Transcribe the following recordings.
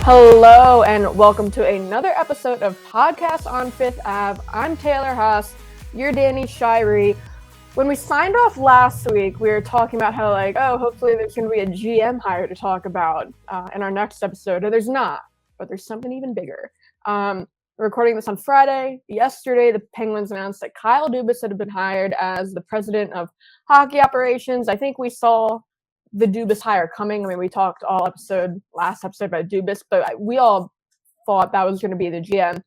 Hello and welcome to another episode of Podcast on Fifth Ave. I'm Taylor Haas, you're Danny Shirey. When we signed off last week, we were talking about how hopefully there's going to be a GM hire to talk about in our next episode. Or there's not, but there's something even bigger. We're recording this on Friday. Yesterday, the Penguins announced that Kyle Dubas had been hired as the president of hockey operations. I think we saw the Dubas hire coming. I mean, we talked last episode about Dubas, but we all thought that was going to be the GM.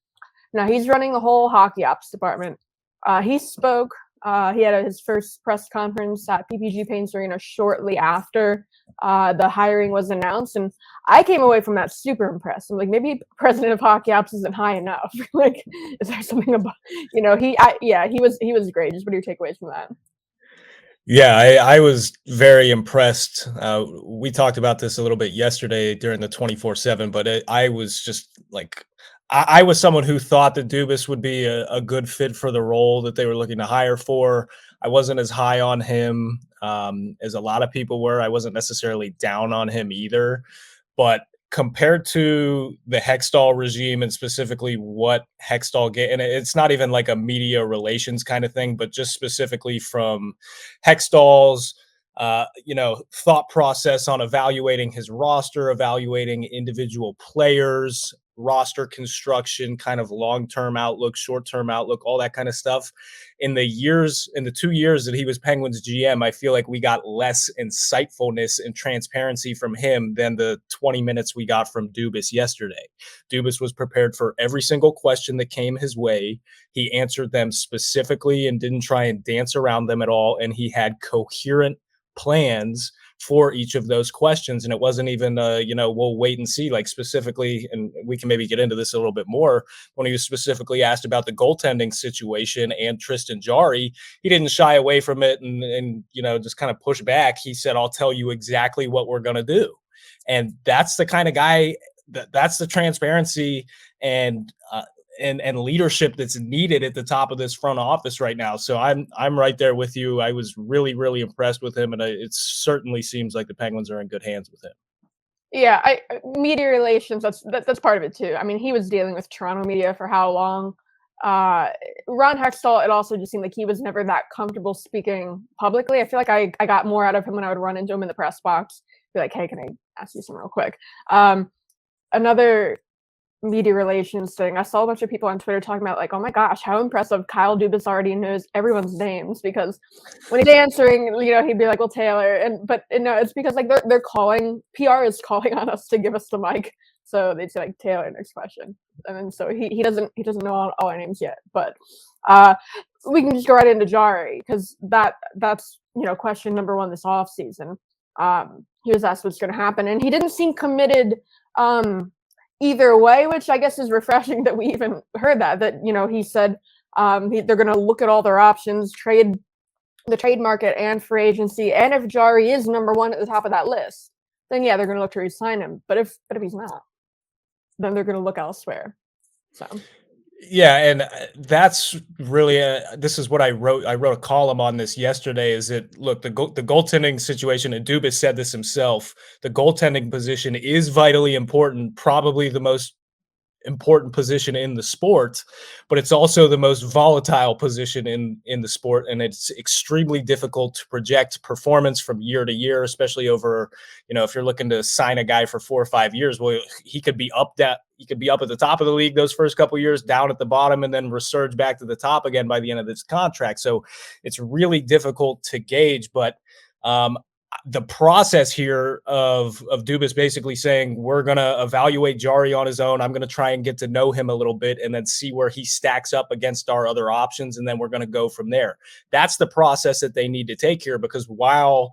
Now he's running the whole hockey ops department. He spoke. He had his first press conference at PPG Paints Arena shortly after the hiring was announced, and I came away from that super impressed. I'm like, maybe president of hockey ops isn't high enough. Like, is there something about he was great. Just what are your takeaways from that? Yeah, I was very impressed. We talked about this a little bit yesterday during the 24/7, but I was just like, I was someone who thought that Dubas would be a good fit for the role that they were looking to hire for. I wasn't as high on him as a lot of people were. I wasn't necessarily down on him either, but compared to the Hextall regime and specifically what Hextall get, and it's not even like a media relations kind of thing, but just specifically from Hextall's thought process on evaluating his roster, evaluating individual players, roster construction, kind of long-term outlook, short-term outlook, all that kind of stuff. In the 2 years that he was Penguins GM, I feel like we got less insightfulness and transparency from him than the 20 minutes we got from Dubas yesterday. Dubas was prepared for every single question that came his way. He answered them specifically and didn't try and dance around them at all. And he had coherent plans for each of those questions. And it wasn't even, we'll wait and see, like specifically, and we can maybe get into this a little bit more, when he was specifically asked about the goaltending situation and Tristan Jarry, he didn't shy away from it and just kind of push back. He said, I'll tell you exactly what we're going to do. And that's the kind of guy, that's the transparency and leadership that's needed at the top of this front office right now. So I'm right there with you. I was really, really impressed with him, and it certainly seems like the Penguins are in good hands with him. Yeah, media relations, that's part of it too. I mean, he was dealing with Toronto media for how long? Ron Hextall, it also just seemed like he was never that comfortable speaking publicly. I feel like I got more out of him when I would run into him in the press box, be like, hey, can I ask you something real quick? Another media relations thing, I saw a bunch of people on Twitter talking about, like, oh my gosh, how impressive, Kyle Dubas already knows everyone's names, because when he's answering, he'd be like, well, Taylor, but it's because like they're calling, PR is calling on us to give us the mic, so they'd say like, Taylor, next question, and then so he doesn't know all our names yet, but we can just go right into Jarry, because that's question number one this off season. He was asked what's going to happen, and he didn't seem committed either way, which I guess is refreshing that we even heard that he said they're going to look at all their options, the trade market and free agency, and if Jarry is number one at the top of that list, then yeah, they're going to look to re-sign him. But if he's not, then they're going to look elsewhere. So. Yeah, and that's really this is what I wrote. I wrote a column on this yesterday. Is that, look, the goaltending situation, and Dubas said this himself, the goaltending position is vitally important, probably the most important position in the sport, but it's also the most volatile position in the sport, and it's extremely difficult to project performance from year to year, especially over, if you're looking to sign a guy for 4 or 5 years. Well, he could be up at the top of the league those first couple of years, down at the bottom, and then resurge back to the top again by the end of this contract. So it's really difficult to gauge, but the process here of Dubas basically saying, we're going to evaluate Jarry on his own. I'm going to try and get to know him a little bit and then see where he stacks up against our other options. And then we're going to go from there. That's the process that they need to take here, because while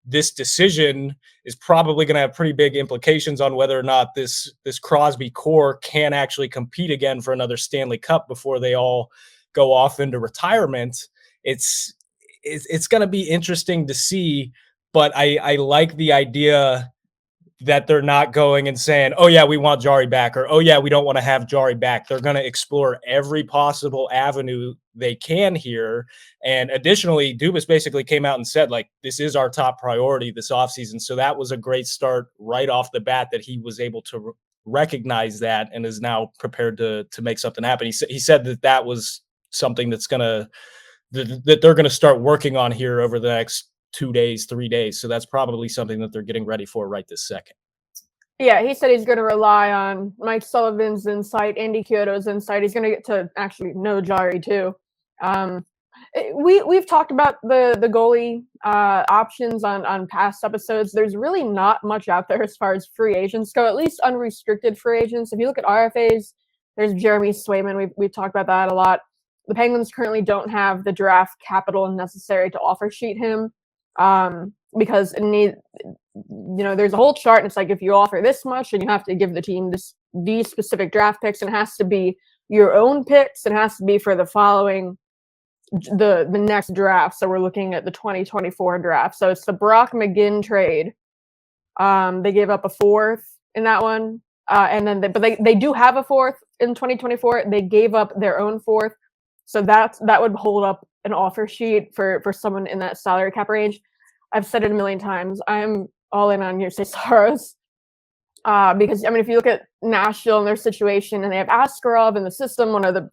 this decision is probably going to have pretty big implications on whether or not this Crosby core can actually compete again for another Stanley Cup before they all go off into retirement, it's going to be interesting to see. But I like the idea that they're not going and saying, oh, yeah, we want Jarry back, or, oh, yeah, we don't want to have Jarry back. They're going to explore every possible avenue they can here. And additionally, Dubas basically came out and said, like, this is our top priority this offseason. So that was a great start right off the bat, that he was able to recognized that and is now prepared to make something happen. He said that was something that's that they're gonna start working on here over the next 2 days, 3 days. So that's probably something that they're getting ready for right this second. Yeah, he said he's going to rely on Mike Sullivan's insight, Andy Kyoto's insight. He's going to get to actually know Jari too. We've talked about the goalie options on past episodes. There's really not much out there as far as free agents go, at least unrestricted free agents. If you look at RFAs, there's Jeremy Swayman. We've talked about that a lot. The Penguins currently don't have the draft capital necessary to offer sheet him because there's a whole chart, and it's like if you offer this much, and you have to give the team these specific draft picks, and it has to be your own picks, and it has to be for the following the next draft. So we're looking at the 2024 draft. So it's the Brock McGinn trade. They gave up a fourth in that one, and then they do have a fourth in 2024. They gave up their own fourth, so that would hold up an offer sheet for someone in that salary cap range. I've said it a million times. I'm all in on Yurcay Saros because I mean, if you look at Nashville and their situation, and they have Askarov in the system, one of the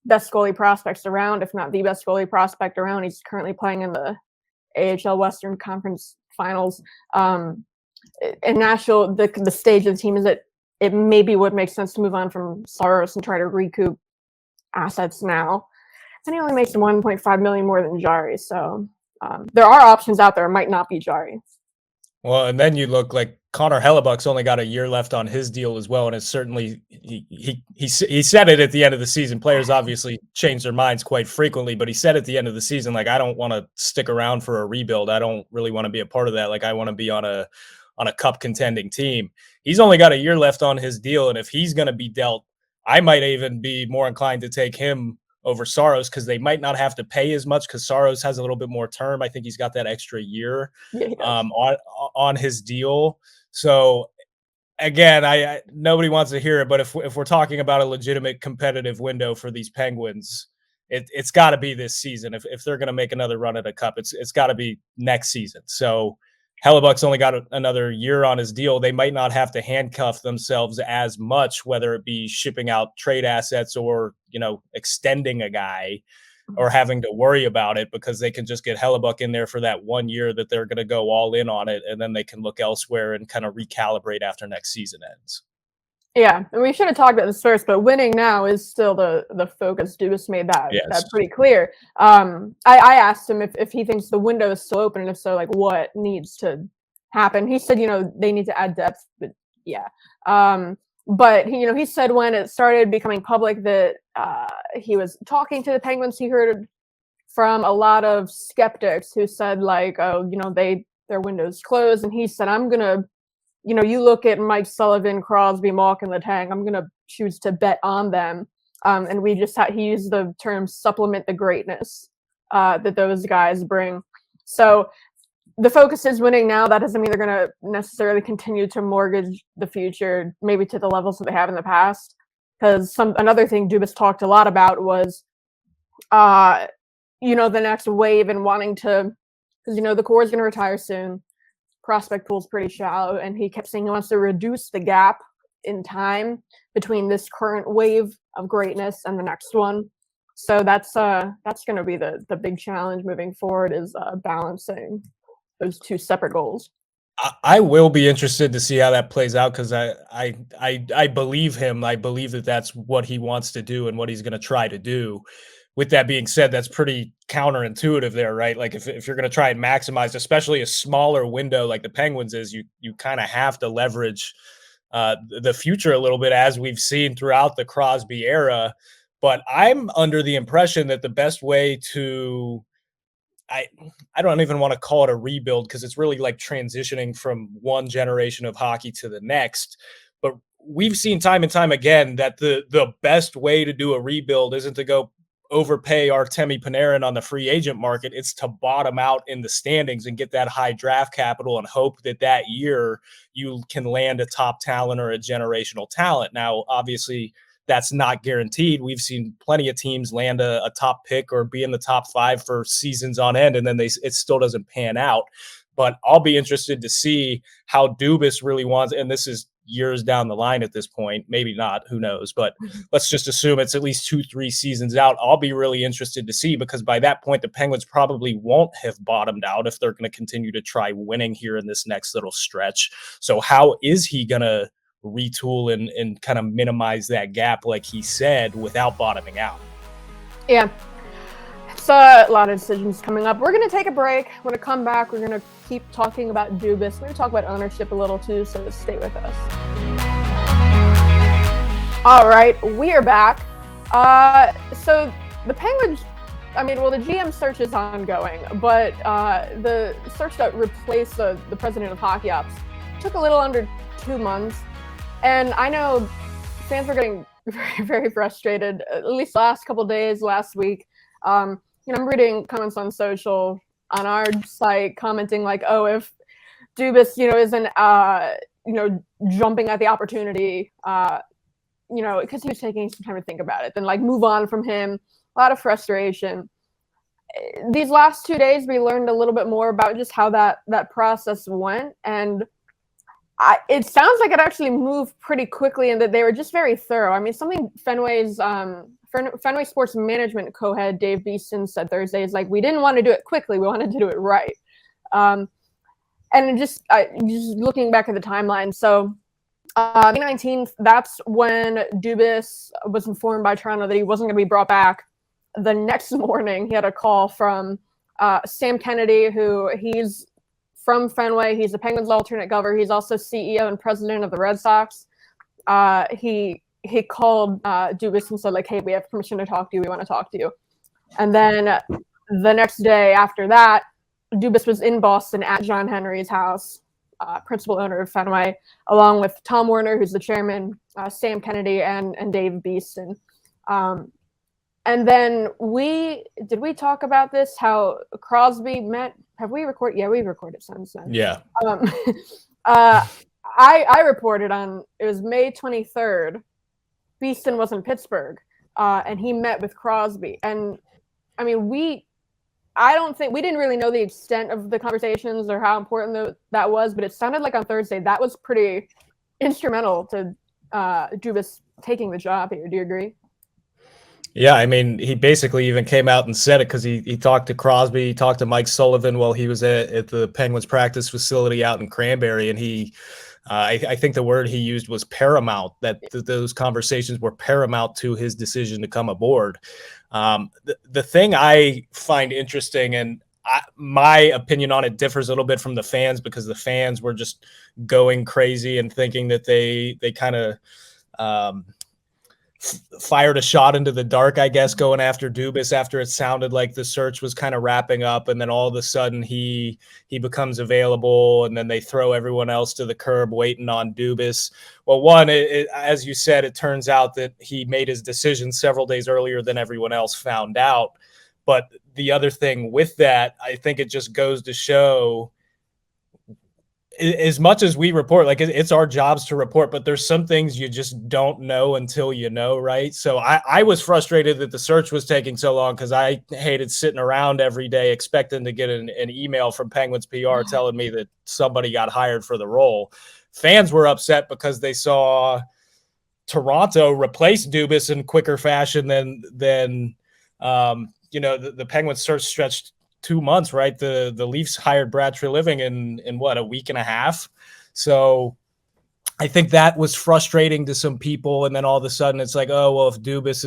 best goalie prospects around, if not the best goalie prospect around. He's currently playing in the AHL Western Conference Finals. In Nashville, the stage of the team is that it maybe would make sense to move on from Saros and try to recoup assets now. And he only makes $1.5 million more than Jari, so there are options out there. It might not be Jari. Well, and then you look like Connor Hellebuck's only got a year left on his deal as well, and it's certainly he said it at the end of the season. Players obviously change their minds quite frequently, but he said at the end of the season, like, I don't want to stick around for a rebuild. I don't really want to be a part of that. Like, I want to be on a cup contending team. He's only got a year left on his deal, and if he's going to be dealt, I might even be more inclined to take him over Saros because they might not have to pay as much because Saros has a little bit more term. I think he's got that extra year on his deal. So again, I nobody wants to hear it, but if we're talking about a legitimate competitive window for these Penguins, it's got to be this season. If they're going to make another run at a cup, it's got to be next season. So Hellebuck's only got another year on his deal. They might not have to handcuff themselves as much, whether it be shipping out trade assets or, extending a guy or having to worry about it, because they can just get Hellebuck in there for that 1 year that they're going to go all in on it. And then they can look elsewhere and kind of recalibrate after next season ends. Yeah, and we should have talked about this first, but winning now is still the focus. Dubas made that pretty clear. I asked him if he thinks the window is still open, and if so, like, what needs to happen. He said, they need to add depth, but yeah. But he said when it started becoming public that he was talking to the Penguins, he heard from a lot of skeptics who said, like, oh, their window's closed, and he said, I'm gonna. You look at Mike Sullivan, Crosby, Malkin, Letang, I'm going to choose to bet on them. And he used the term supplement the greatness that those guys bring. So the focus is winning now. That doesn't mean they're going to necessarily continue to mortgage the future, maybe to the levels that they have in the past. Because another thing Dubas talked a lot about was, the next wave and wanting to, because, the core is going to retire soon. Prospect pool is pretty shallow, and he kept saying he wants to reduce the gap in time between this current wave of greatness and the next one. So that's going to be the big challenge moving forward, is balancing those two separate goals. I will be interested to see how that plays out, because I believe him. I believe that that's what he wants to do and what he's going to try to do. With that being said, that's pretty counterintuitive there, right? Like if you're going to try and maximize, especially a smaller window like the Penguins is, you kind of have to leverage the future a little bit, as we've seen throughout the Crosby era. But I'm under the impression that the best way to, I don't even want to call it a rebuild, because it's really like transitioning from one generation of hockey to the next. But we've seen time and time again that the best way to do a rebuild isn't to go overpay Artemi Panarin on the free agent market. It's to bottom out in the standings and get that high draft capital and hope that year you can land a top talent or a generational talent. Now, obviously, that's not guaranteed. We've seen plenty of teams land a top pick or be in the top 5 for seasons on end, and then it still doesn't pan out. But I'll be interested to see how Dubas really wants, and this is years down the line at this point. Maybe not, who knows? But let's just assume it's at least 2-3 seasons out. I'll be really interested to see, because by that point, the Penguins probably won't have bottomed out if they're going to continue to try winning here in this next little stretch. So how is he going to retool and kind of minimize that gap, like he said, without bottoming out? Yeah. It's a lot of decisions coming up. We're going to take a break. When we come back, we're going to keep talking about Dubas. We're going to talk about ownership a little too, so stay with us. All right, we are back. So the Penguins, the GM search is ongoing, but the search that replaced the president of hockey ops took a little under 2 months. And I know fans were getting very, very frustrated, at least last couple days, last week. I'm reading comments on social, on our site, commenting like, oh, if Dubas, isn't, jumping at the opportunity, because he was taking some time to think about it, then like move on from him. A lot of frustration. These last 2 days, we learned a little bit more about just how that process went, and it sounds like it actually moved pretty quickly, and that they were just very thorough. I mean, something Fenway Sports Management co-head Dave Beeston said Thursday is like, we didn't want to do it quickly, we wanted to do it right. And just looking back at the timeline, so May 19th, that's when Dubas was informed by Toronto that he wasn't going to be brought back. The next morning, he had a call from Sam Kennedy, who he's from Fenway. He's the Penguins' alternate governor. He's also CEO and president of the Red Sox. He called Dubas and said, like, hey, we have permission to talk to you. We want to talk to you. And then the next day after that, Dubas was in Boston at John Henry's house, principal owner of Fenway, along with Tom Werner, who's the chairman, Sam Kennedy, and Dave Beeston. And then we talk about this, how Crosby met? Have we recorded? Yeah, we recorded since then. Yeah. I reported on, it was May 23rd. Beeston was in Pittsburgh, and he met with Crosby. And I mean, we didn't really know the extent of the conversations or how important that was, but it sounded like on Thursday that was pretty instrumental to Dubas taking the job here. Do you agree? Yeah, I mean, he basically even came out and said it, because he talked to Crosby, he talked to Mike Sullivan while he was at the Penguins practice facility out in Cranberry, and I think the word he used was paramount, that those conversations were paramount to his decision to come aboard. The thing I find interesting, and my opinion on it differs a little bit from the fans, because the fans were just going crazy and thinking that they kind of fired a shot into the dark, I guess, going after Dubas after it sounded like the search was kind of wrapping up, and then all of a sudden he becomes available, and then they throw everyone else to the curb waiting on Dubas. Well, one, as you said, it turns out that he made his decision several days earlier than everyone else found out. But the other thing with that, I think it just goes to show, as much as we report, like, it's our jobs to report, but there's some things you just don't know until you know, right? So I was frustrated that the search was taking so long, because I hated sitting around every day expecting to get an email from Penguins PR telling me that somebody got hired for the role. Fans were upset because they saw Toronto replace Dubas in quicker fashion than the Penguins search stretched 2 months, right? The Leafs hired Brad Treliving in what, a week and a half. So I think that was frustrating to some people. And then all of a sudden it's like, oh, well, if Dubas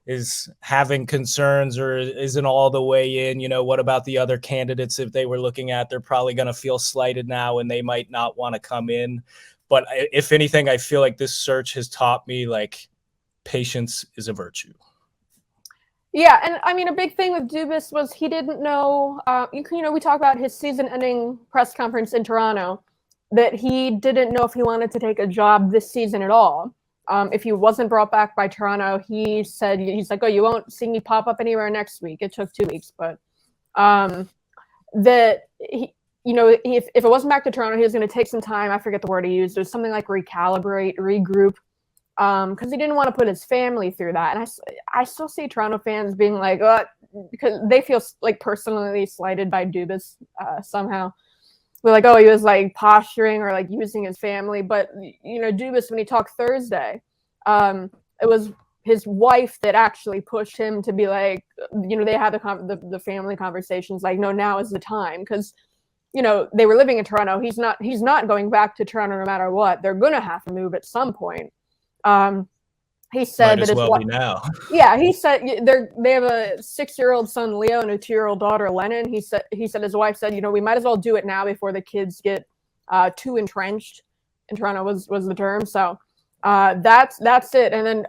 is having concerns or isn't all the way in, what about the other candidates? If they were looking at, they're probably going to feel slighted now and they might not want to come in. But if anything, I feel like this search has taught me, like, patience is a virtue. Yeah, and I mean, a big thing with Dubas was he didn't know, we talk about his season-ending press conference in Toronto, that he didn't know if he wanted to take a job this season at all. If he wasn't brought back by Toronto, he said, he's like, oh, you won't see me pop up anywhere next week. It took 2 weeks, but that he, if it wasn't back to Toronto, he was going to take some time. I forget the word he used. It was something like recalibrate, regroup. Because he didn't want to put his family through that. And I still see Toronto fans being like, because they feel like personally slighted by Dubas somehow. we're like, oh, he was like posturing or like using his family. But, you know, Dubas, when he talked Thursday, it was his wife that actually pushed him to be like, you know, they had the family conversations like, no, now is the time. Because, you know, they were living in Toronto. He's not going back to Toronto no matter what. They're going to have to move at some point. He said Might as that well be now. yeah, he said they have a 6-year-old son Leo and a 2-year-old daughter Lennon. He said his wife said, you know, we might as well do it now before the kids get too entrenched. In Toronto was the term. So that's it. And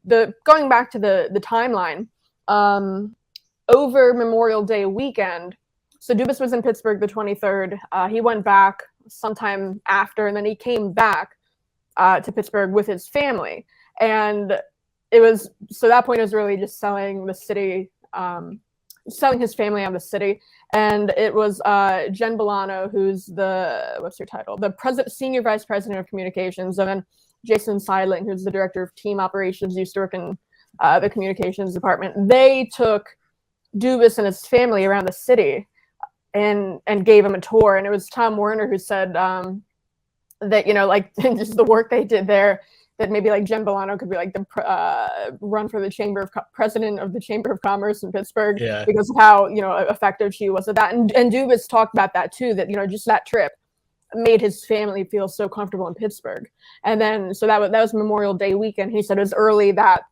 then going back to the timeline, over Memorial Day weekend. So Dubas was in Pittsburgh the 23rd. He went back sometime after, and then he came back to Pittsburgh with his family. And it was, so that point, it was really just selling the city, selling his family on the city. And it was Jen Bolano, who's what's her title? The senior vice president of communications. And then Jason Seidling, who's the director of team operations, used to work in the communications department. They took Dubas and his family around the city and gave him a tour. And it was Tom Werner who said that, you know, like just the work they did there, that maybe like Jen Bolano could be like the run for the president of the Chamber of Commerce in Pittsburgh, because of how, you know, effective she was at that. And Dubas talked about that too, that, you know, just that trip made his family feel so comfortable in Pittsburgh. And then, so that was Memorial Day weekend. He said it was early that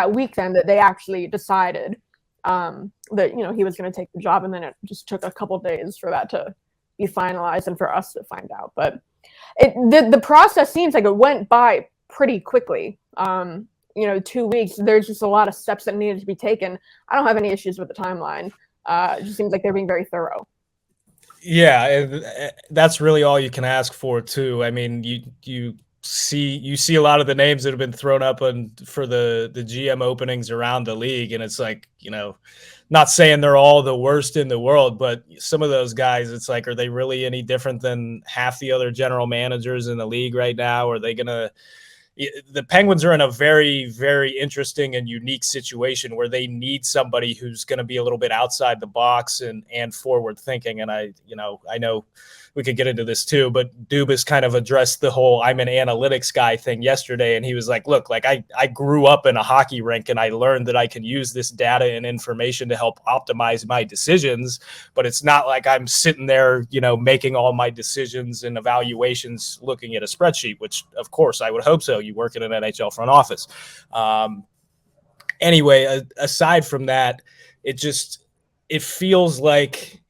weekend that they actually decided that, you know, he was going to take the job. And then it just took a couple of days for that to be finalized and for us to find out. But the process seems like it went by pretty quickly. You know, 2 weeks, there's just a lot of steps that needed to be taken. I don't have any issues with the timeline. It just seems like they're being very thorough. Yeah, that's really all you can ask for too. I mean, you see a lot of the names that have been thrown up for the GM openings around the league, and it's like, you know, not saying they're all the worst in the world, but some of those guys, it's like, are they really any different than half the other general managers in the league right now? Are they gonna? The Penguins are in a very, very interesting and unique situation where they need somebody who's going to be a little bit outside the box and forward thinking. And I know we could get into this too, but Dubas kind of addressed the whole I'm an analytics guy thing yesterday. And he was like, look, like I grew up in a hockey rink and I learned that I can use this data and information to help optimize my decisions, but it's not like I'm sitting there, you know, making all my decisions and evaluations looking at a spreadsheet, which of course I would hope so. You work in an NHL front office. Anyway, aside from that, it feels like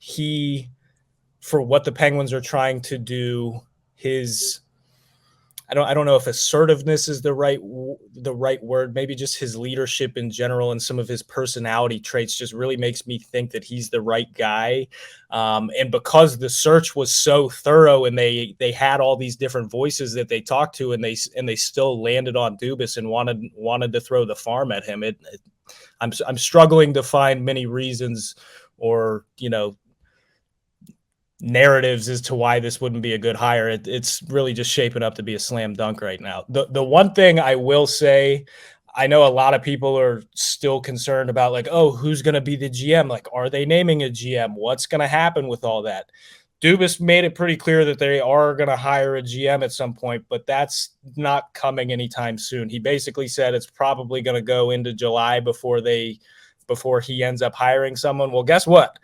for what the Penguins are trying to do, I don't know if assertiveness is the right word, maybe just his leadership in general and some of his personality traits just really makes me think that he's the right guy. And because the search was so thorough and they had all these different voices that they talked to, and they still landed on Dubas and wanted to throw the farm at him. I'm struggling to find many reasons or, you know, narratives as to why this wouldn't be a good hire. It's really just shaping up to be a slam dunk right now. The one thing I will say, I know a lot of people are still concerned about, like, oh, who's going to be the GM? Like, are they naming a GM? What's going to happen with all that? Dubas made it pretty clear that they are going to hire a GM at some point, but that's not coming anytime soon. He basically said it's probably going to go into July before he ends up hiring someone. Well, guess what?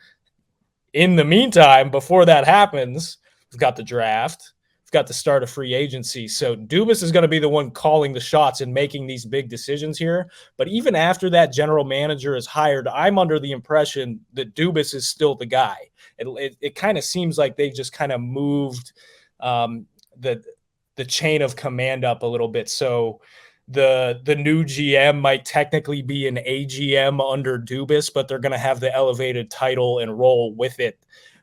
In the meantime, before that happens, we've got the draft. We've got the start of free agency. So Dubas is going to be the one calling the shots and making these big decisions here. But even after that general manager is hired, I'm under the impression that Dubas is still the guy. It kind of seems like they've just kind of moved the chain of command up a little bit. So the new GM might technically be an AGM under Dubas, but they're going to have the elevated title and role with it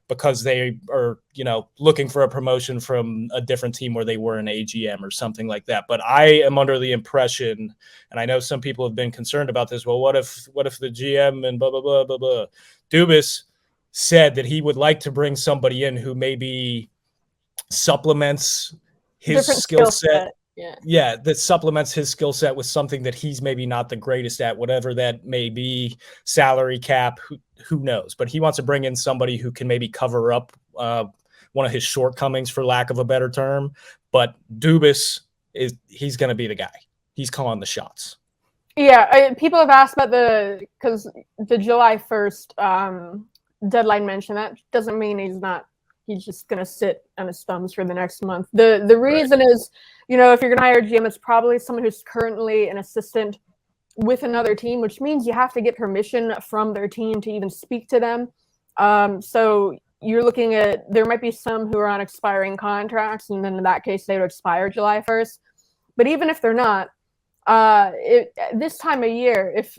because they are, you know, looking for a promotion from a different team where they were an AGM or something like that. But I am under the impression, and I know some people have been concerned about this, well, what if the GM and blah, blah, blah, blah, blah. Dubas said that he would like to bring somebody in who maybe supplements his skill set. Yeah, that supplements his skill set with something that he's maybe not the greatest at, whatever that may be, salary cap, who knows. But he wants to bring in somebody who can maybe cover up one of his shortcomings, for lack of a better term. But Dubas he's going to be the guy. He's calling the shots. Yeah, people have asked about because the July 1st deadline mention. That doesn't mean he's just going to sit on his thumbs for the next month. The reason is, if you're going to hire a GM, it's probably someone who's currently an assistant with another team, which means you have to get permission from their team to even speak to them. So you're looking at, there might be some who are on expiring contracts, and then in that case, they would expire July 1st. But even if they're not, this time of year, if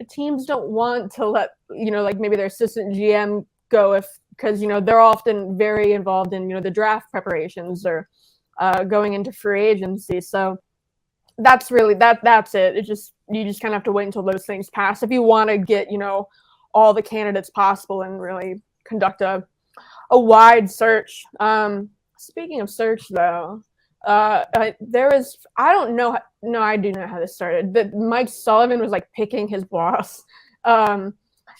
teams don't want to let, like maybe their assistant GM go because, they're often very involved in, the draft preparations or going into free agency. So that's really, that's it. You just kind of have to wait until those things pass if you want to get, all the candidates possible and really conduct a wide search. Speaking of search, though, there is, I don't know, no, I do know how this started, but Mike Sullivan was like picking his boss. And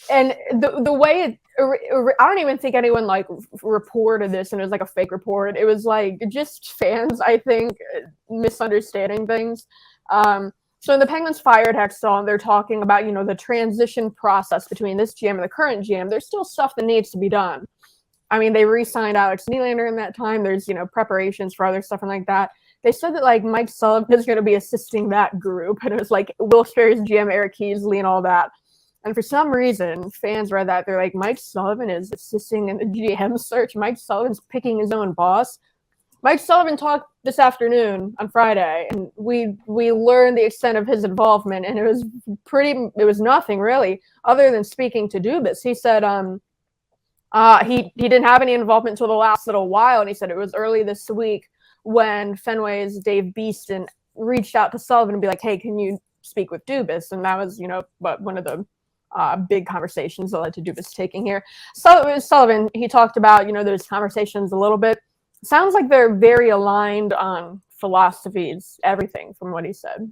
the way I don't even think anyone like reported this and it was like a fake report. It was like just fans, I think, misunderstanding things. So the Penguins fired Hextall, and they're talking about, the transition process between this GM and the current GM. There's still stuff that needs to be done. I mean, they re-signed Alex Nylander in that time. There's, preparations for other stuff and like that. They said that like Mike Sullivan is going to be assisting that group. And it was like Wilkes-Barre's GM, Eric Keesley, and all that. And for some reason, fans read that. They're like, Mike Sullivan is assisting in the GM search. Mike Sullivan's picking his own boss. Mike Sullivan talked this afternoon on Friday, and we learned the extent of his involvement, and it was nothing really other than speaking to Dubas. He said he didn't have any involvement until the last little while, and he said it was early this week when Fenway's Dave Beeston reached out to Sullivan and be like, hey, can you speak with Dubas? And that was, one of the big conversations that led to Dubas taking here. So Sullivan, he talked about, those conversations a little bit. Sounds like they're very aligned on philosophies, everything from what he said.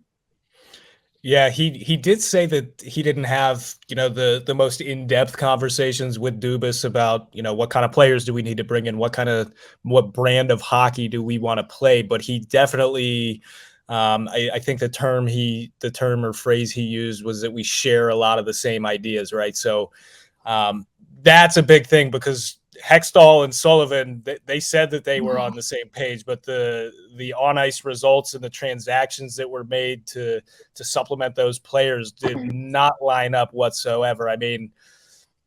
Yeah, he did say that he didn't have, the most in-depth conversations with Dubas about, what kind of players do we need to bring in, what brand of hockey do we want to play. But he definitely, I think the term or phrase he used was that we share a lot of the same ideas, right? So that's a big thing, because Hextall and Sullivan, they said that they were on the same page, but the on-ice results and the transactions that were made to supplement those players did not line up whatsoever. I mean,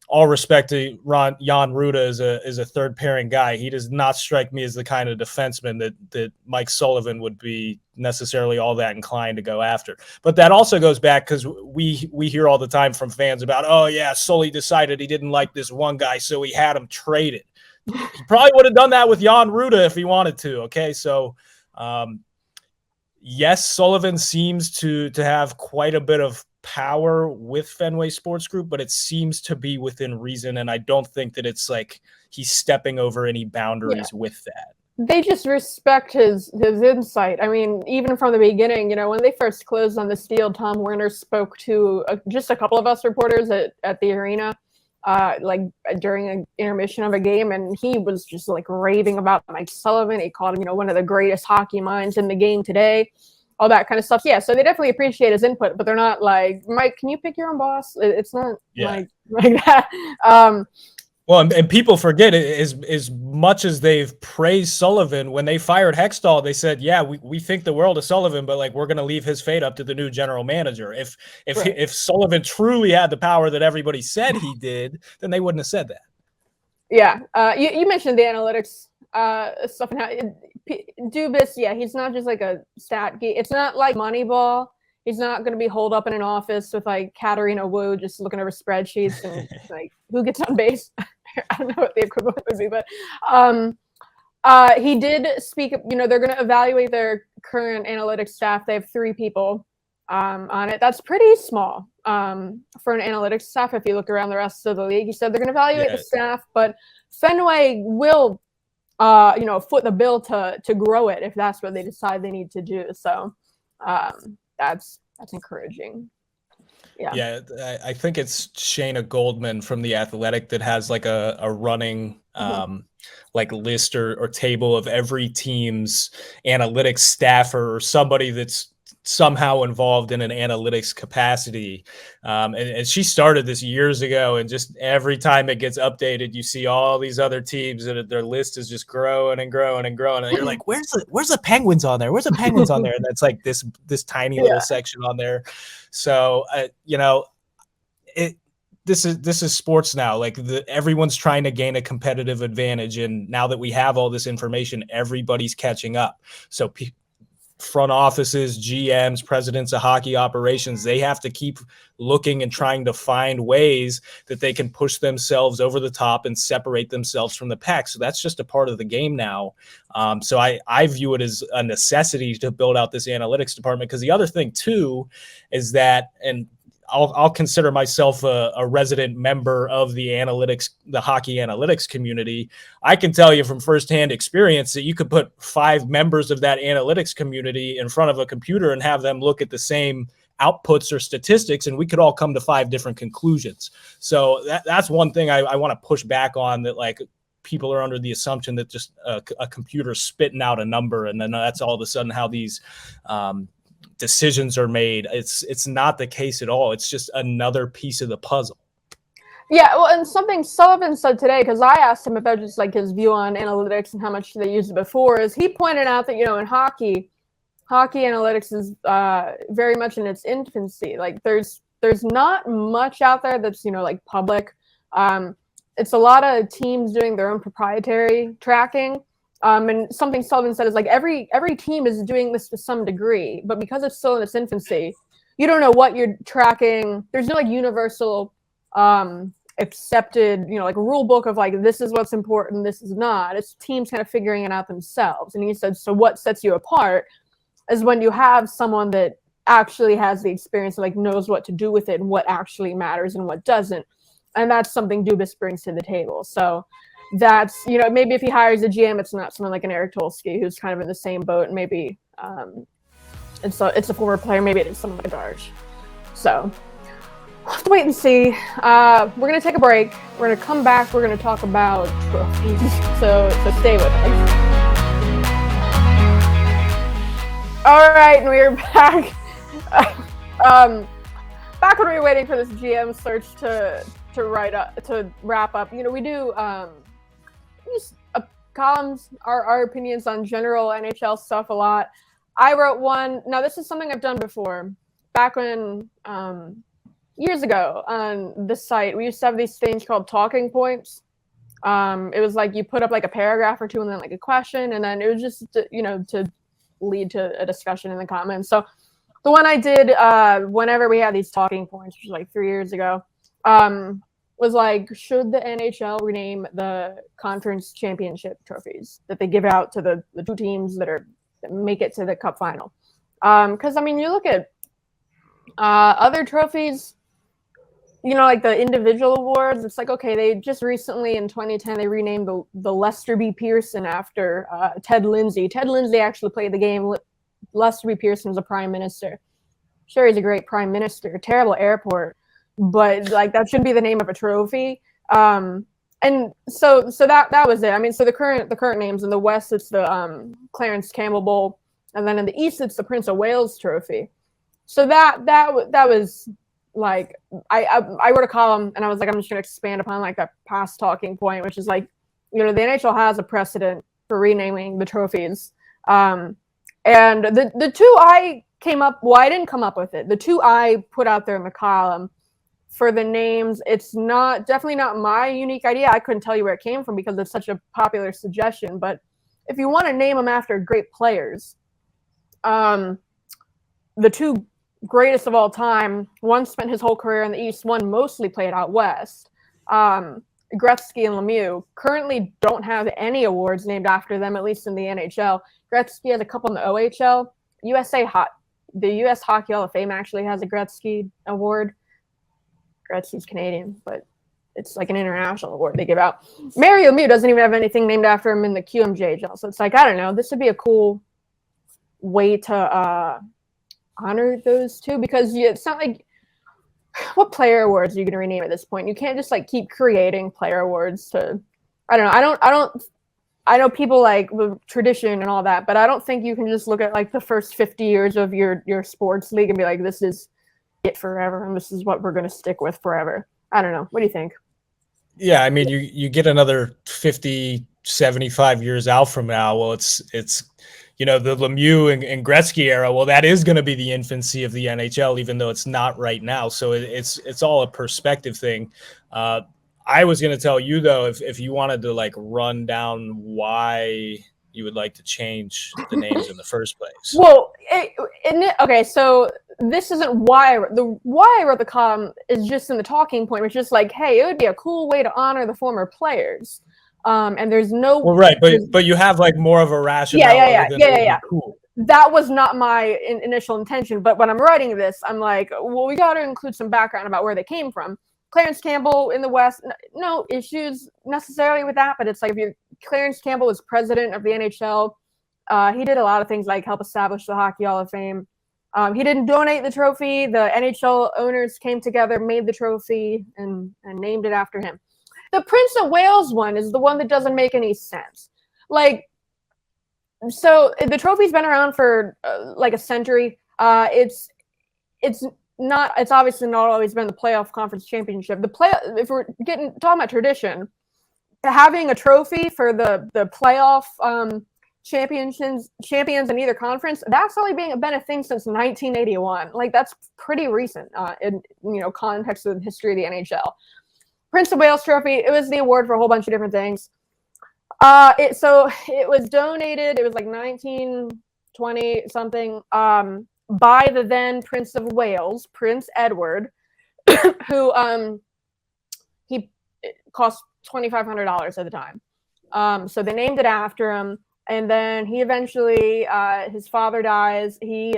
all respect to Jan Rutta is a third pairing guy. He does not strike me as the kind of defenseman that Mike Sullivan would be necessarily all that inclined to go after. But that also goes back, because we hear all the time from fans about, oh yeah, Sully decided he didn't like this one guy, so he had him traded. He probably would have done that with Jan Rutta if he wanted to. Okay, so yes, Sullivan seems to have quite a bit of power with Fenway Sports Group, but it seems to be within reason, and I don't think that it's like he's stepping over any boundaries with that. They just respect his insight. I mean, even from the beginning, when they first closed on this deal, Tom Werner spoke to just a couple of us reporters at the arena, like during an intermission of a game, and he was just like raving about Mike Sullivan. He called him, one of the greatest hockey minds in the game today. All that kind of stuff. Yeah, so they definitely appreciate his input, but they're not like, Mike, can you pick your own boss? It's not like that. Well, and people forget, as much as they've praised Sullivan, when they fired Hextall, they said, yeah, we think the world of Sullivan, but like we're going to leave his fate up to the new general manager. If Sullivan truly had the power that everybody said he did, then they wouldn't have said that. Yeah. You mentioned the analytics stuff and how Dubas, he's not just like a stat geek. It's not like Moneyball. He's not going to be holed up in an office with like Katarina Wu just looking over spreadsheets and like who gets on base. I don't know what the equivalent would be, but he did speak. They're going to evaluate their current analytics staff. They have 3 people on it. That's pretty small for an analytics staff. If you look around the rest of the league, he said they're going to evaluate the staff, but Fenway will foot the bill to grow it if that's what they decide they need to do. So that's encouraging. Yeah. Yeah, I think it's Shayna Goldman from The Athletic that has like a running like list or table of every team's analytics staffer or somebody that's somehow involved in an analytics capacity. And she started this years ago, and just every time it gets updated, you see all these other teams and their list is just growing and growing and growing. And you're like, where's the Penguins on there? Where's the Penguins on there? And that's like this tiny little section on there. So, this is sports now. Like everyone's trying to gain a competitive advantage, and now that we have all this information, everybody's catching up. So front offices, GMs, presidents of hockey operations, they have to keep looking and trying to find ways that they can push themselves over the top and separate themselves from the pack. So that's just a part of the game now. So I view it as a necessity to build out this analytics department, because the other thing too is that, and I'll consider myself a resident member of the hockey analytics community. I can tell you from firsthand experience that you could put 5 members of that analytics community in front of a computer and have them look at the same outputs or statistics, and we could all come to 5 different conclusions. So that's one thing I want to push back on, that like people are under the assumption that just a computer spitting out a number, and then that's all of a sudden how these decisions are made. It's not the case at all. It's just another piece of the puzzle. Yeah, well, and something Sullivan said today, because I asked him about just like his view on analytics and how much they used it before, is he pointed out that, in hockey analytics is very much in its infancy. Like there's not much out there that's, like public. It's a lot of teams doing their own proprietary tracking. And something Sullivan said is like every team is doing this to some degree, but because it's still in its infancy, you don't know what you're tracking. There's no like universal accepted, like rule book of like, this is what's important, this is not. It's teams kind of figuring it out themselves. And he said, so what sets you apart is when you have someone that actually has the experience, like knows what to do with it and what actually matters and what doesn't. And that's something Dubas brings to the table. So that's, maybe if he hires a GM, it's not someone like an Eric Tolsky who's kind of in the same boat, and maybe it's a former player, maybe it is someone like Darge. So we'll have to wait and see. We're going to take a break. We're going to come back. We're going to talk about trophies. So stay with us. All right, and we're back. Back when we were waiting for this GM search to wrap up. We do columns, our opinions on general NHL stuff a lot. I wrote one. Now, this is something I've done before. Back when years ago on the site, we used to have these things called talking points. It was like you put up like a paragraph or two and then like a question, and then it was just to lead to a discussion in the comments. So the one I did whenever we had these talking points, which was like 3 years ago, was like, should the NHL rename the conference championship trophies that they give out to the 2 teams that make it to the cup final? Because you look at other trophies, like the individual awards. It's like, okay, they just recently in 2010 they renamed the Lester B. Pearson after Ted Lindsay. Ted Lindsay actually played the game. Lester B. Pearson was a prime minister. Sure, he's a great prime minister. Terrible airport. But like that should be the name of a trophy. And so that was it. So the current names in the West, it's the Clarence Campbell Bowl, and then in the East it's the Prince of Wales Trophy. So that was like I wrote a column and I was like, I'm just gonna expand upon like that past talking point, which is like, the NHL has a precedent for renaming the trophies. And the 2 I came up, well, I didn't come up with it. The 2 I put out there in the column for the names, it's definitely not my unique idea. I couldn't tell you where it came from because it's such a popular suggestion. But if you want to name them after great players, the 2 greatest of all time, one spent his whole career in the East, one mostly played out West. Gretzky and Lemieux currently don't have any awards named after them, at least in the NHL. Gretzky has a couple in the OHL. The US Hockey Hall of Fame actually has a Gretzky award. Gretzky's Canadian, but it's like an international award they give out. Mario Lemieux doesn't even have anything named after him in the QMJHL. So it's like, I don't know, this would be a cool way to honor those 2, because it's not like what player awards are you going to rename at this point? You can't just like keep creating player awards to, I don't know. I know people like the tradition and all that, but I don't think you can just look at like the first 50 years of your sports league and be like, this is it forever, and this is what we're going to stick with forever. I don't know. What do you think? Yeah, I mean, you get another 50, 75 years out from now. Well, it's the Lemieux and Gretzky era. Well, that is going to be the infancy of the NHL, even though it's not right now. So it's all a perspective thing. I was going to tell you though, if you wanted to like run down why you would like to change the names in the first place. Well, okay, so this isn't why I wrote the column is just in the talking point, which is like, hey, it would be a cool way to honor the former players. And there's no right, but you have like more of a rationale. Yeah. Cool. That was not my initial intention, but when I'm writing this, I'm like, well, we got to include some background about where they came from. Clarence Campbell in the West, no issues necessarily with that, but it's like Clarence Campbell was president of the NHL. He did a lot of things like help establish the Hockey Hall of Fame. He didn't donate the trophy. The NHL owners came together, made the trophy, and named it after him. The Prince of Wales one is the one that doesn't make any sense. Like, so the trophy's been around for like a century. It's obviously not always been the playoff conference championship. If we're talking about tradition, having a trophy for the playoff champions in either conference, that's only been a thing since 1981. Like, that's pretty recent in context of the history of the NHL. Prince of Wales Trophy, it was the award for a whole bunch of different things. It was donated, it was like 1920 something, by the then Prince of Wales, Prince Edward, who he cost $2,500 at the time. So they named it after him, and then he eventually, his father dies. He's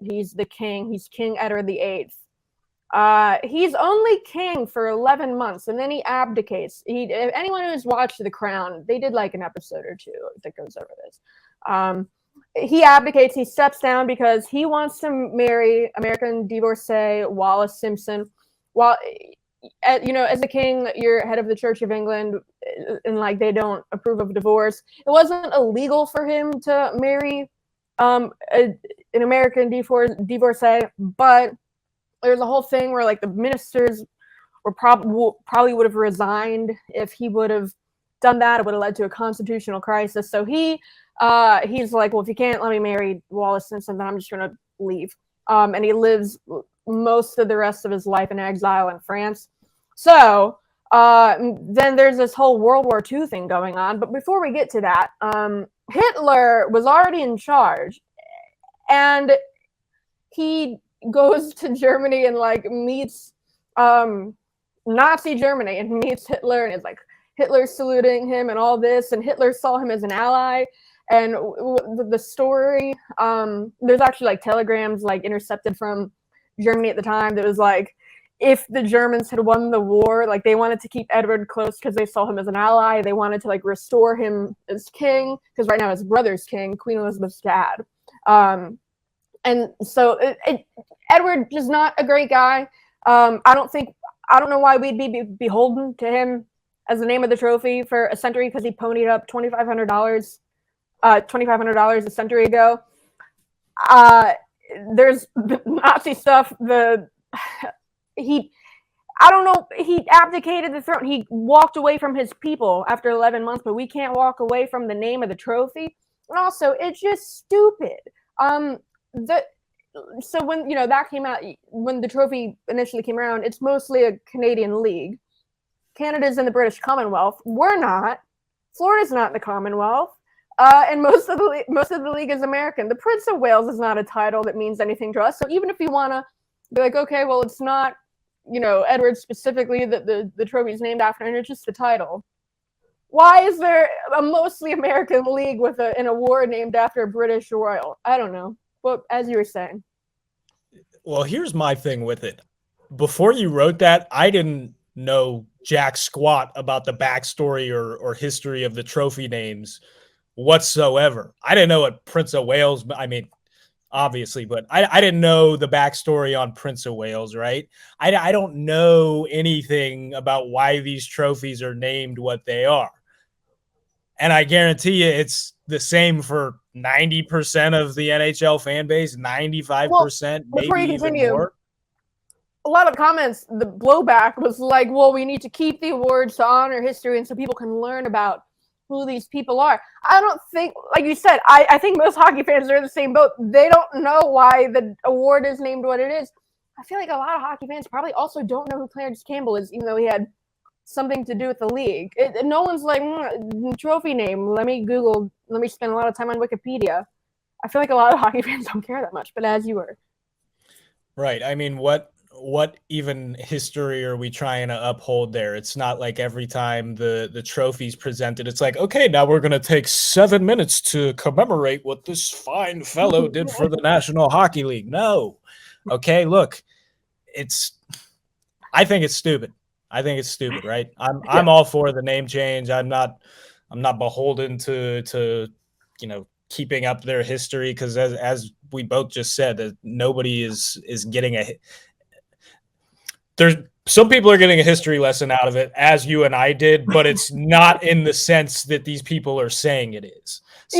the king. He's King Edward VIII. He's only king for 11 months, and then he abdicates. If anyone who's watched The Crown, they did like an episode or two that goes over this. He abdicates. He steps down because he wants to marry American divorcee Wallis Simpson. While as a king, you're head of the Church of England, and like they don't approve of divorce. It wasn't illegal for him to marry an American divorcee, but there's a whole thing where like the ministers were probably would have resigned if he would have done that. It would have led to a constitutional crisis. So he's like, well, if you can't let me marry Wallis Simpson, then I'm just going to leave. And he lives most of the rest of his life in exile in France. So then there's this whole World War II thing going on. But before we get to that, Hitler was already in charge, and he goes to Germany and like meets Nazi Germany and meets Hitler, and is like Hitler saluting him and all this, and Hitler saw him as an ally. And the story, there's actually like telegrams like intercepted from Germany at the time that was like, if the Germans had won the war, like they wanted to keep Edward close because they saw him as an ally. They wanted to like restore him as king because right now his brother's king, Queen Elizabeth's dad. And so Edward is not a great guy. I don't know why we'd be beholden to him as the name of the trophy for a century, because he ponied up $2,500 a century ago. There's the Nazi stuff. He abdicated the throne. He walked away from his people after 11 months, but we can't walk away from the name of the trophy. And also, it's just stupid. So when that came out, when the trophy initially came around, it's mostly a Canadian league. Canada's in the British Commonwealth. We're not. Florida's not in the Commonwealth. And most of the league is American. The Prince of Wales is not a title that means anything to us. So even if you want to be like, okay, well, it's not, Edward specifically that the trophy is named after, and it's just the title. Why is there a mostly American league with an award named after a British royal? I don't know. Well, as you were saying. Well, here's my thing with it. Before you wrote that, I didn't know jack squat about the backstory or history of the trophy names whatsoever. I didn't know what Prince of Wales, I mean, obviously, but I didn't know the backstory on Prince of Wales, right? I don't know anything about why these trophies are named what they are. And I guarantee you it's the same for 90% of the NHL fan base, 95%, Well, before maybe you even continue, more. a lot of comments, the blowback was like, well, we need to keep the awards to honor history and so people can learn about who these people are. I don't think, like you said, I think most hockey fans are in the same boat. They don't know why the award is named what it is. I feel like a lot of hockey fans probably also don't know who Clarence Campbell is, even though he had something to do with the league. No one's like, trophy name. Let me spend a lot of time on Wikipedia. I feel like a lot of hockey fans don't care that much, but as you were. Right. I mean, what even history are we trying to uphold there? It's not like every time the trophy's presented, it's like, okay, now we're going to take 7 minutes to commemorate what this fine fellow did for the National Hockey League. No. Okay, look, I think it's stupid. I think it's stupid, right? I'm all for the name change. I'm not beholden to keeping up their history, because as we both just said, that nobody is getting there's some people are getting a history lesson out of it, as you and I did, but it's not in the sense that these people are saying it is. So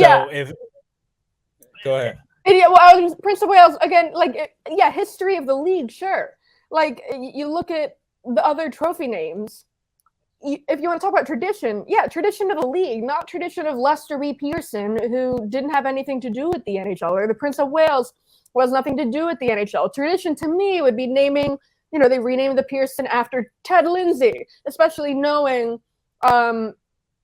go ahead. Yeah, well, Prince of Wales again. Like, history of the league, sure. Like, you look at the other trophy names. If you want to talk about tradition, tradition of the league, not tradition of Lester B. Pearson, who didn't have anything to do with the NHL, or the Prince of Wales was nothing to do with the NHL. Tradition to me would be naming, they renamed the Pearson after Ted Lindsay, especially knowing, that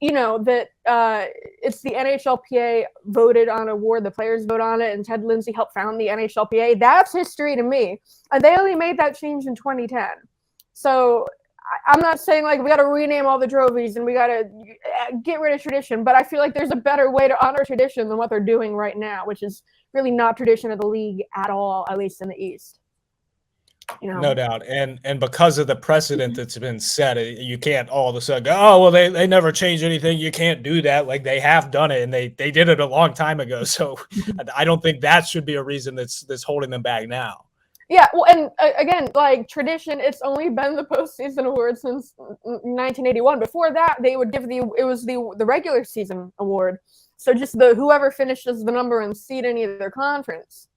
it's the NHLPA voted on an award, the players vote on it, and Ted Lindsay helped found the NHLPA. That's history to me. And they only made that change in 2010. So I'm not saying like we got to rename all the trophies and we got to get rid of tradition, but I feel like there's a better way to honor tradition than what they're doing right now, which is really not tradition of the league at all, at least in the East. No doubt. And because of the precedent that's been set, you can't all of a sudden go, oh, well, they never changed anything. You can't do that. Like, they have done it, and they did it a long time ago. So I don't think that should be a reason that's holding them back now. Yeah, well, and again, like tradition, it's only been the postseason award since 1981. Before that, they would give the regular season award. So just whoever finishes the number and seed in either conference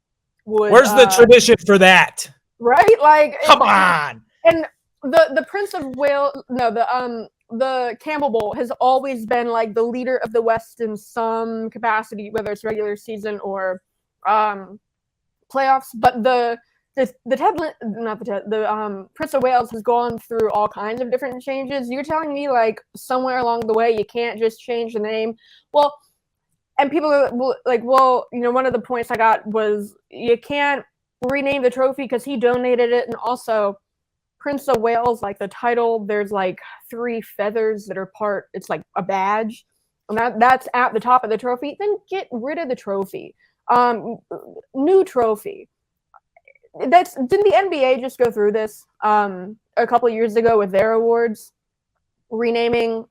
would. Where's the tradition for that? Right, like come on. And the Prince of Wales, the Campbell Bowl has always been like the leader of the West in some capacity, whether it's regular season or playoffs. But the Prince of Wales has gone through all kinds of different changes. You're telling me like somewhere along the way you can't just change the name? Well, and people are like, well, one of the points I got was you can't rename the trophy because he donated it, and also Prince of Wales, like the title, there's like 3 feathers that are part. It's like a badge, and that's at the top of the trophy. Then get rid of the trophy. New trophy. Didn't the NBA just go through this a couple of years ago with their awards renaming?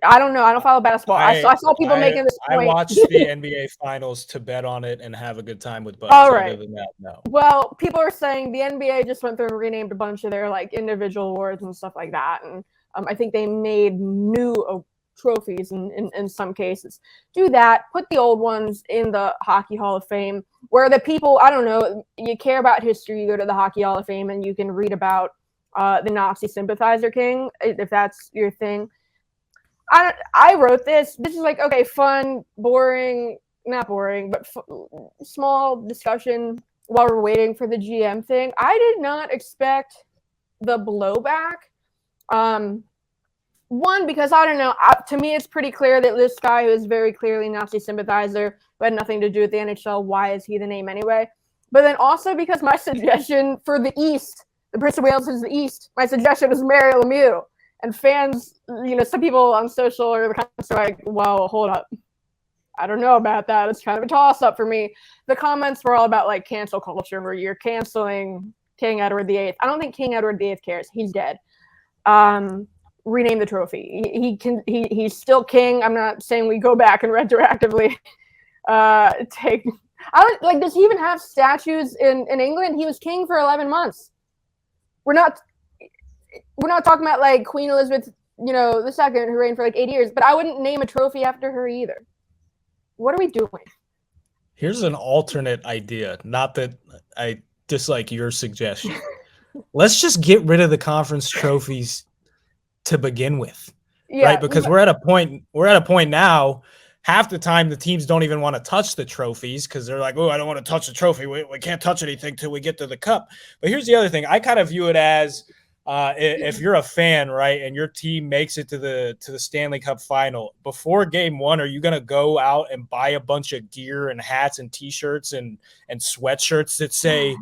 I don't know. I don't follow basketball. I saw people making this point. I watched the NBA finals to bet on it and have a good time with buddies. All right. Other than that, no. Well, people are saying the NBA just went through and renamed a bunch of their like individual awards and stuff like that, and I think they made new trophies in some cases. Do that. Put the old ones in the Hockey Hall of Fame, where the people, I don't know, you care about history, you go to the Hockey Hall of Fame and you can read about the Nazi sympathizer king, if that's your thing. I wrote this. This is like, okay, fun, boring, not boring, but small discussion while we're waiting for the GM thing. I did not expect the blowback. One, because I don't know, to me it's pretty clear that this guy who is very clearly Nazi sympathizer who had nothing to do with the NHL, why is he the name anyway? But then also because my suggestion for the East, the Prince of Wales is the East, my suggestion was Mary Lemieux. And fans, some people on social are kind of like, well, hold up. I don't know about that. It's kind of a toss-up for me. The comments were all about, like, cancel culture, where you're canceling King Edward VIII. I don't think King Edward VIII cares. He's dead. Rename the trophy. He's still king. I'm not saying we go back and retroactively take I don't like. Does he even have statues in England? He was king for 11 months. We're not talking about like Queen Elizabeth, the second, who reigned for like 80 years. But I wouldn't name a trophy after her either. What are we doing? Here's an alternate idea. Not that I dislike your suggestion. Let's just get rid of the conference trophies to begin with, right? Because we're at a point now. Half the time, the teams don't even want to touch the trophies because they're like, "Oh, I don't want to touch the trophy. We can't touch anything till we get to the cup." But here's the other thing: I kind of view it as if you're a fan, right, and your team makes it to the Stanley Cup final before Game 1, are you going to go out and buy a bunch of gear and hats and T-shirts and sweatshirts that say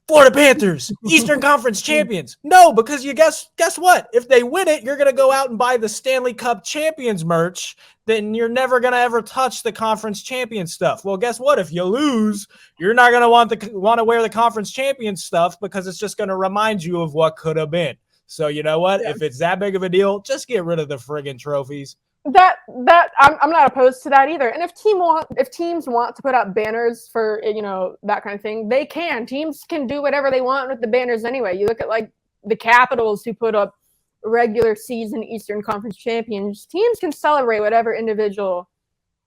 Florida Panthers, Eastern Conference champions? No, because you guess what? If they win it, you're going to go out and buy the Stanley Cup champions merch. Then you're never going to ever touch the conference champion stuff. Well, guess what? If you lose, you're not going to want to wear the conference champion stuff because it's just going to remind you of what could have been. So you know what? Yeah. If it's that big of a deal, just get rid of the friggin' trophies. That I'm not opposed to that either. And if teams want to put up banners for that kind of thing, they can. Teams can do whatever they want with the banners anyway. You look at like the Capitals who put up regular season Eastern Conference champions. Teams can celebrate whatever individual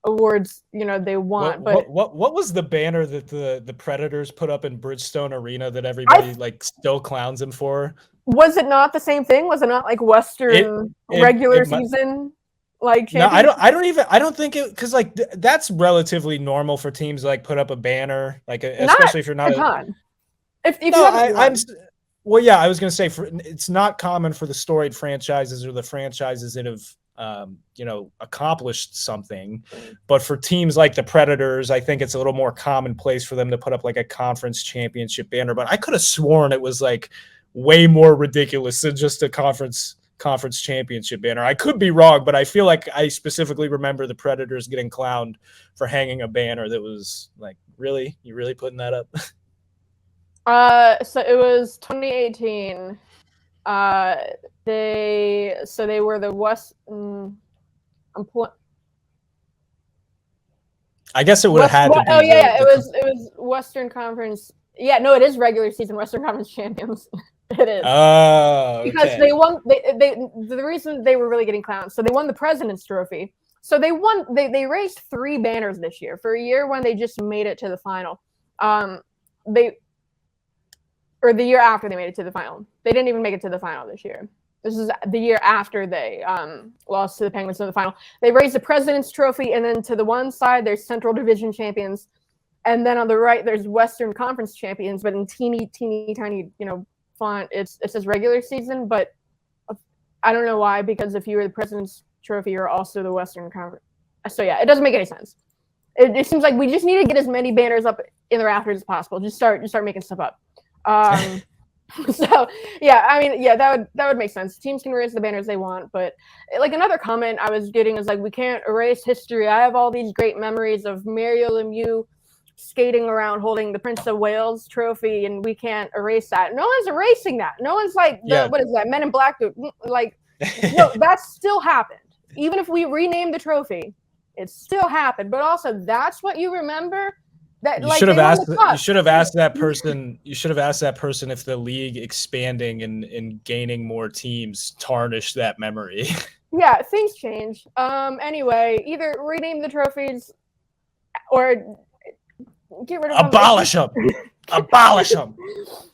awards they want. What was the banner that the Predators put up in Bridgestone Arena that everybody still clowns them for? Was it not the same thing? Was it not like Western regular season? Like no, I don't think it, because like that's relatively normal for teams to like put up a banner, like especially if you're not I was gonna say it's not common for the storied franchises or the franchises that have accomplished something, but for teams like the Predators, I think it's a little more commonplace for them to put up like a conference championship banner. But I could have sworn it was like way more ridiculous than just a conference championship banner. I could be wrong, but I feel like I specifically remember the Predators getting clowned for hanging a banner that was like, really? You really putting that up? So it was 2018. They were the West. I guess it would have had to be. Oh yeah, it was Western Conference. Yeah, no, it is regular season Western Conference champions. It is. Oh, okay. Because they won. The reason they were really getting clowned. So they won the President's Trophy. So they won. They raised 3 banners this year for a year when they just made it to the final. The year after they made it to the final. They didn't even make it to the final this year. This is the year after they lost to the Penguins in the final. They raised the President's Trophy, and then to the one side there's Central Division champions, and then on the right there's Western Conference champions, but in teeny tiny font it says regular season. But I don't know why, because if you were the President's Trophy, you're also the Western Conference. So yeah, it doesn't make any sense. It seems like we just need to get as many banners up in the rafters as possible. Just start making stuff up. So yeah, I mean, yeah, that would make sense. Teams can raise the banners they want, but like another comment I was getting is like, we can't erase history. I have all these great memories of Mario Lemieux skating around holding the Prince of Wales trophy, and we can't erase that. No one's erasing that. No one's like, what is that, Men in Black? Like, no, that still happened. Even if we rename the trophy, it still happened. But also, that's what you remember. That, you should have asked that person. You should have asked that person if the league expanding and gaining more teams tarnished that memory. Yeah, things change. Anyway, either rename the trophies or get rid of them. Abolish them. Abolish them.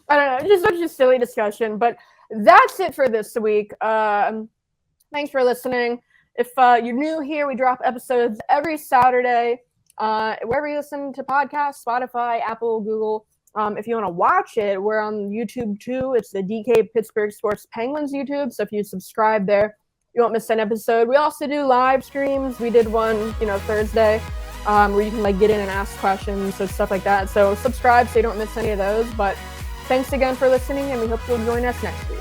I don't know. Just such a silly discussion. But that's it for this week. Thanks for listening. If you're new here, we drop episodes every Saturday. Wherever you listen to podcasts, Spotify, Apple, Google. If you want to watch it, we're on YouTube too. It's the DK Pittsburgh Sports Penguins YouTube. So if you subscribe there, you won't miss an episode. We also do live streams. We did one, Thursday, where you can like get in and ask questions and stuff like that. So subscribe so you don't miss any of those. But thanks again for listening, and we hope you'll join us next week.